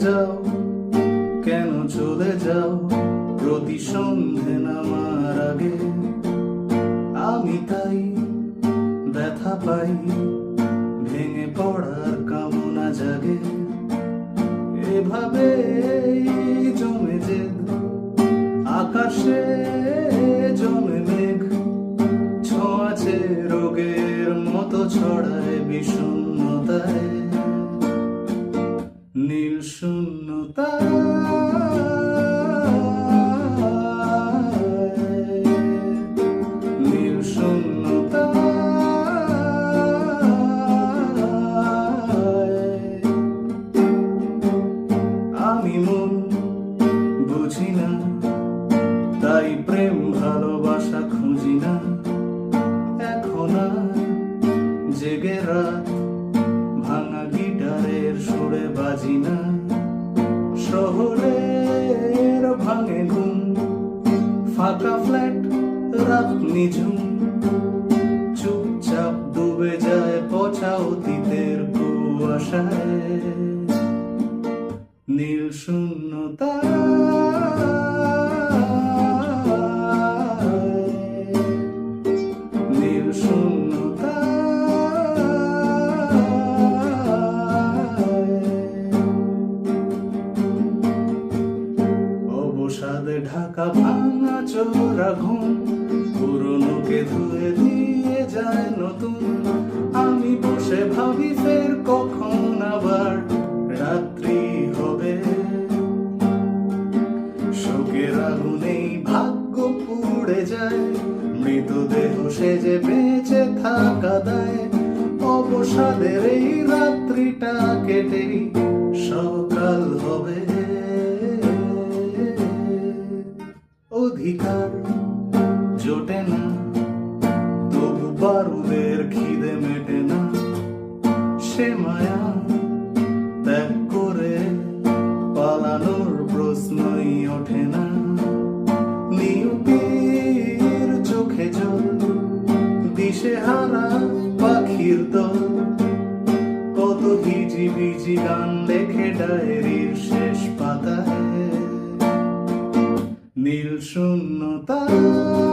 যাও, কেন চলে যাও প্রতি সন্ধে নামার আগে? আমি তাই ব্যথা পাই, ভেঙে পড়ার কামনা জাগে। এভাবে জমে জেদ, আকাশে জমে মেঘ, ছোঁয়াচে রোগের মতো ছড়ায় বিষণ্ণতায়, নীল শূন্যতায়। নীল শূন্যতায়। আমি মন বুঝি না, তাই প্রেম ভালোবাসা খুঁজি না। এখন আর জেগে রাত ভাঙা গিটারের সুরে বাজি না। শহরের ভাঙে ঘুম, ফাঁকা ফ্ল্যাট রাত নিঝুম, চুপচাপ ডুবে যায় পচা অতীতের কুয়াশায়, নীল শূন্যতায়। নীল শূন্যতায়। অবসাদে ঢাকা ভাঙা চোরা ঘুম, পুরনোকে ধুয়ে দিয়ে যায় নতুন। আমি বসে ভাবি ফের কখন আবার রাত্রি হবে। শোকের আগুনেই ভাগ্য পুড়ে যায়, মৃতদেহ সেজে বেঁচে থাকা দায়। অবসাদের এই রাত্রিটা কেটেই সকাল হবে। অধিকার জোটে না, তবু বারুদের খিদে মেটে না। সে মায়া ত্যাগ করে পালানোর প্রশ্নই ওঠে না। নিয়তির চোখে জল, দিশেহারা পাখির দল, কত হিজিবিজি গান লেখে ডায়েরির শেষ পাতায়, নীল শূন্যতায়।